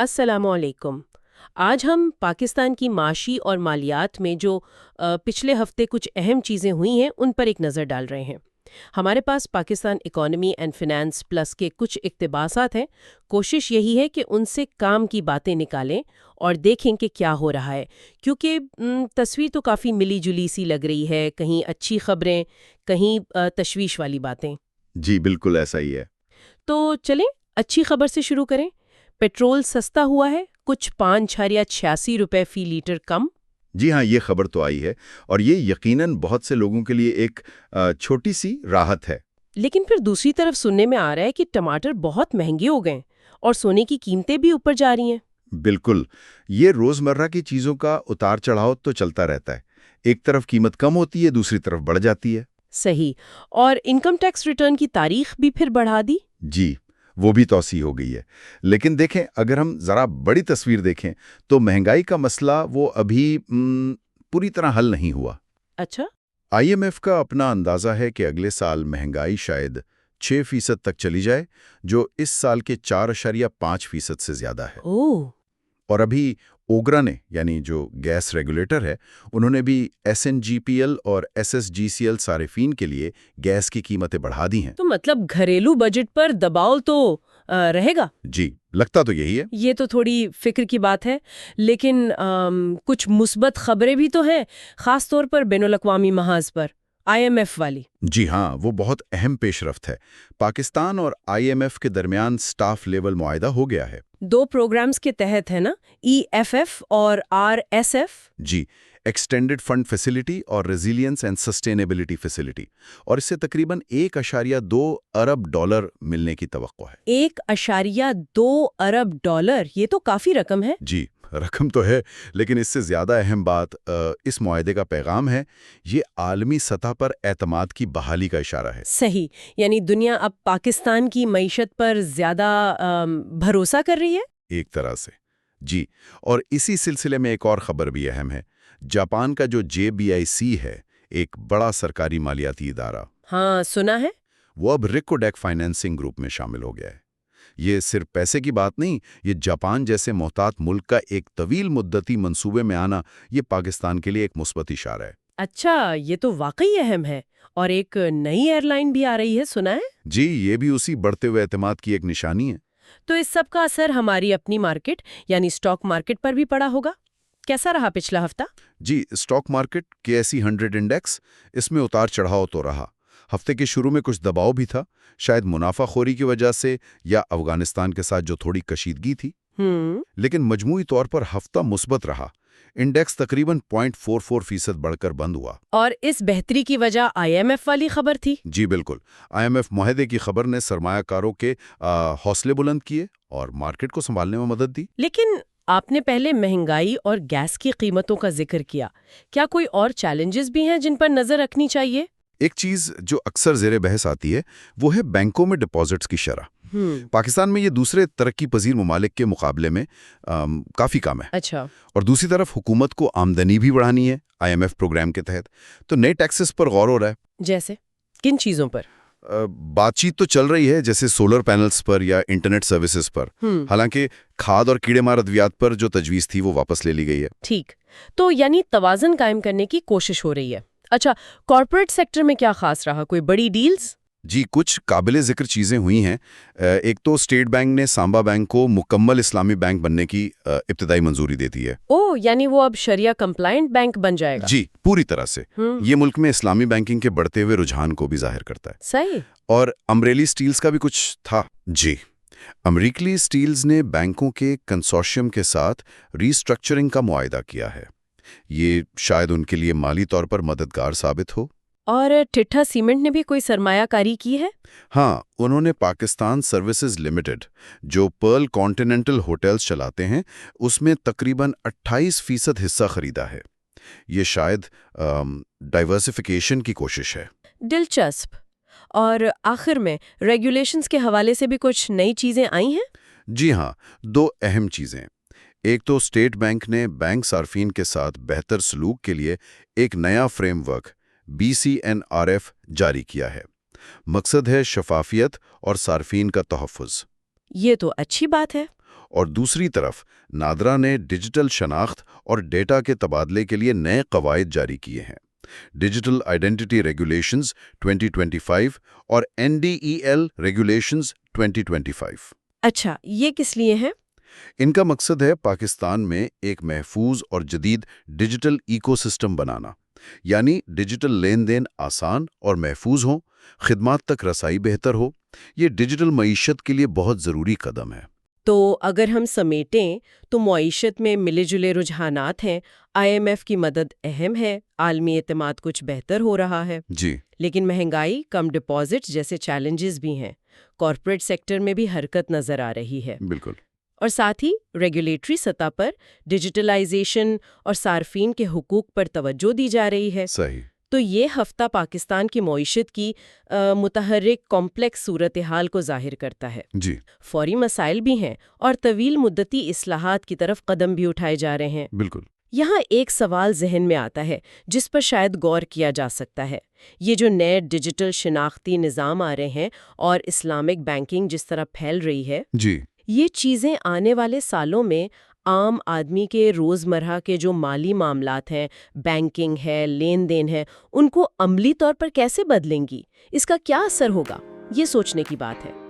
السلام علیکم۔ آج ہم پاکستان کی معاشی اور مالیات میں جو پچھلے ہفتے کچھ اہم چیزیں ہوئی ہیں ان پر ایک نظر ڈال رہے ہیں۔ ہمارے پاس Pakistan economy and finance plus کے کچھ اقتباسات ہیں۔ کوشش یہی ہے کہ ان سے کام کی باتیں نکالیں اور دیکھیں کہ کیا ہو رہا ہے، کیونکہ تصویر تو کافی ملی جلی سی لگ رہی ہے، کہیں اچھی خبریں، کہیں تشویش والی باتیں۔ جی بالکل ایسا ہی ہے۔ تو چلیں اچھی خبر سے شروع کریں۔ پیٹرول سستا ہوا ہے، کچھ 5.86 روپے فی لیٹر کم۔ جی ہاں، یہ خبر تو آئی ہے اور یہ یقیناً بہت سے لوگوں کے لیے ایک چھوٹی سی راحت ہے۔ لیکن پھر دوسری طرف سننے میں آ رہا ہے کہ ٹماٹر بہت مہنگے ہو گئے اور سونے کی قیمتیں بھی اوپر جا رہی ہیں۔ بالکل، یہ روزمرہ کی چیزوں کا اتار چڑھاؤ تو چلتا رہتا ہے۔ ایک طرف قیمت کم ہوتی ہے، دوسری طرف بڑھ جاتی ہے۔ صحیح، اور انکم ٹیکس ریٹرن کی تاریخ بھی پھر بڑھا دی۔ جی، وہ بھی توسیع ہو گئی ہے۔ لیکن دیکھیں، اگر ہم ذرا بڑی تصویر دیکھیں تو مہنگائی کا مسئلہ وہ ابھی پوری طرح حل نہیں ہوا۔ اچھا، آئی ایم ایف کا اپنا اندازہ ہے کہ اگلے سال مہنگائی شاید 6% تک چلی جائے، جو اس سال کے 4.5% سے زیادہ ہے۔ اوہ، اور ابھی اوگرا نے، یعنی جو گیس ریگولیٹر ہے، انہوں نے بھی S N G P L اور S S G C L صارفین کے لیے گیس کی قیمتیں بڑھا دی ہیں۔ تو مطلب گھریلو بجٹ پر دباؤ تو رہے گا۔ جی، لگتا تو یہی ہے۔ یہ تو تھوڑی فکر کی بات ہے، لیکن کچھ مثبت خبریں بھی تو ہیں، خاص طور پر بین الاقوامی محاذ پر، آئی ایم ایف والی۔ جی ہاں، وہ بہت اہم پیش رفت ہے۔ پاکستان اور آئی ایم ایف کے درمیان سٹاف لیول معاہدہ ہو گیا ہے۔ 2 پروگرامز کے تحت ہے نا، ای ایف ایف اور آر ایس ایف۔ جی، ایکسٹینڈڈ فنڈ فیسلٹی اور ریزیلینس اینڈ سسٹینیبلٹی فیسلٹی، اور اس سے تقریباً $1.2 ارب ملنے کی توقع ہے۔ $1.2 ارب، یہ تو کافی رقم ہے۔ جی، رقم تو ہے، لیکن اس سے زیادہ اہم بات اس معاہدے کا پیغام ہے۔ یہ عالمی سطح پر اعتماد کی بحالی کا اشارہ ہے۔ صحیح، یعنی دنیا اب پاکستان کی معیشت پر زیادہ بھروسہ کر رہی ہے۔ ایک طرح سے جی، اور اسی سلسلے میں ایک اور خبر بھی اہم ہے۔ جاپان کا جو JBIC ہے، ایک بڑا سرکاری مالیاتی ادارہ، ہاں سنا ہے۔ وہ اب ریکو ڈیک فائنینسنگ گروپ میں شامل ہو گیا ہے۔ یہ صرف پیسے کی بات نہیں، یہ جاپان جیسے محتاط ملک کا ایک طویل مدتی منصوبے میں آنا، یہ پاکستان کے لیے ایک مثبت اشارہ ہے۔ اچھا، یہ تو واقعی اہم ہے، اور ایک نئی ایئر لائن بھی آ رہی ہے، سنا ہے۔ جی، یہ بھی اسی بڑھتے ہوئے اعتماد کی ایک نشانی ہے۔ تو اس سب کا اثر ہماری اپنی مارکیٹ یعنی اسٹاک مارکیٹ پر بھی پڑا ہوگا۔ کیسا رہا پچھلا ہفتہ؟ جی، اسٹاک مارکیٹ KSE 100 انڈیکس، اس میں اتار چڑھاؤ تو رہا۔ ہفتے کے شروع میں کچھ دباؤ بھی تھا، شاید منافع خوری کی وجہ سے یا افغانستان کے ساتھ جو تھوڑی کشیدگی تھی، لیکن مجموعی طور پر ہفتہ مثبت رہا۔ انڈیکس تقریباً 0.44% بڑھ کر بند ہوا۔ اور اس بہتری کی وجہ آئی ایم ایف والی خبر تھی۔ جی بالکل، آئی ایم ایف معاہدے کی خبر نے سرمایہ کاروں کے حوصلے بلند کیے اور مارکیٹ کو سنبھالنے میں مدد دی۔ لیکن آپ نے پہلے مہنگائی اور گیس کی قیمتوں کا ذکر کیا، کیا کوئی اور چیلنجز بھی ہیں جن پر نظر رکھنی چاہیے؟ ایک چیز جو اکثر زیر بحث آتی ہے وہ ہے بینکوں میں ڈپازٹس کی شرح۔ پاکستان میں یہ دوسرے ترقی پذیر ممالک کے مقابلے میں کافی کم ہے۔ اچھا، اور دوسری طرف حکومت کو آمدنی بھی بڑھانی ہے آئی ایم ایف پروگرام کے تحت، تو نئے ٹیکسز پر غور ہو رہا ہے۔ جیسے کن چیزوں پر؟ بات چیت تو چل رہی ہے، جیسے سولر پینلز پر یا انٹرنیٹ سروسز پر۔ حالانکہ کھاد اور کیڑے مار ادویات پر جو تجویز تھی وہ واپس لے لی گئی ہے۔ ٹھیک، تو یعنی توازن قائم کرنے کی کوشش ہو رہی ہے۔ اچھا، کارپوریٹ سیکٹر میں کیا خاص رہا؟ کوئی بڑی ڈیلز؟ جی، کچھ قابل ذکر چیزیں ہوئی ہیں۔ ایک تو اسٹیٹ بینک نے سامبا بینک کو مکمل اسلامی بینک بننے کی ابتدائی منظوری دے دی ہے۔ اوہ، یعنی وہ اب شریعہ کمپلائنٹ بینک بن جائے گا؟ جی، پوری طرح سے۔ یہ ملک میں اسلامی بینکنگ کے بڑھتے ہوئے رجحان کو بھی ظاہر کرتا ہے۔ صحیح۔ اور امریلی اسٹیلز کا بھی کچھ تھا۔ جی، امریکلی اسٹیلز نے بینکوں کے کنسورشیم کے ساتھ ری اسٹرکچرنگ کا معاہدہ کیا ہے۔ یہ شاید ان کے لیے مالی طور پر مددگار ثابت ہو۔ اور ٹھٹھا سیمنٹ نے بھی کوئی سرمایہ کاری کی ہے؟ ہاں، انہوں نے پاکستان سروسز لمیٹڈ، جو پرل کانٹیننٹل ہوٹلز چلاتے ہیں، اس میں تقریباً 28% حصہ خریدا ہے۔ یہ شاید ڈائیورسفیکیشن کی کوشش ہے۔ دلچسپ۔ اور آخر میں ریگولیشنز کے حوالے سے بھی کچھ نئی چیزیں آئی ہیں؟ جی ہاں، 2 اہم چیزیں۔ ایک تو اسٹیٹ بینک نے بینک صارفین کے ساتھ بہتر سلوک کے لیے ایک نیا فریم ورک BCNRF جاری کیا ہے۔ مقصد ہے شفافیت اور صارفین کا تحفظ۔ یہ تو اچھی بات ہے۔ اور دوسری طرف نادرا نے ڈیجیٹل شناخت اور ڈیٹا کے تبادلے کے لیے نئے قواعد جاری کیے ہیں۔ ڈیجیٹل آئیڈینٹی ریگولیشنز 2025 اور NDEL ریگولیشنز 2025۔ اچھا، یہ کس لیے ہیں؟ ان کا مقصد ہے پاکستان میں ایک محفوظ اور جدید ڈیجیٹل ایکو سسٹم بنانا، یعنی ڈیجیٹل لین دین آسان اور محفوظ ہوں، خدمات تک رسائی بہتر ہو۔ یہ ڈیجیٹل معیشت کے لیے بہت ضروری قدم ہے۔ تو اگر ہم سمیٹیں تو معیشت میں ملے جلے رجحانات ہیں، IMF کی مدد اہم ہے، عالمی اعتماد کچھ بہتر ہو رہا ہے، جی، لیکن مہنگائی، کم ڈپازٹ جیسے چیلنجز بھی ہیں۔ کارپوریٹ سیکٹر میں بھی حرکت نظر آ رہی ہے، بالکل۔ اور ساتھ ہی ریگولیٹری سطح پر ڈیجیٹلائزیشن اور صارفین کے حقوق پر توجہ دی جا رہی ہے۔ صحیح۔ تو یہ ہفتہ پاکستان کی معیشت کی متحرک کمپلیکس صورتحال کو ظاہر کرتا ہے۔ جی، فوری مسائل بھی ہیں اور طویل مدتی اصلاحات کی طرف قدم بھی اٹھائے جا رہے ہیں۔ بالکل۔ یہاں ایک سوال ذہن میں آتا ہے جس پر شاید غور کیا جا سکتا ہے۔ یہ جو نئے ڈیجیٹل شناختی نظام آ رہے ہیں اور اسلامک بینکنگ جس طرح پھیل رہی ہے، جی، یہ چیزیں آنے والے سالوں میں عام آدمی کے روزمرہ کے جو مالی معاملات ہیں، بینکنگ ہے، لین دین ہے، ان کو عملی طور پر کیسے بدلیں گی؟ اس کا کیا اثر ہوگا؟ یہ سوچنے کی بات ہے۔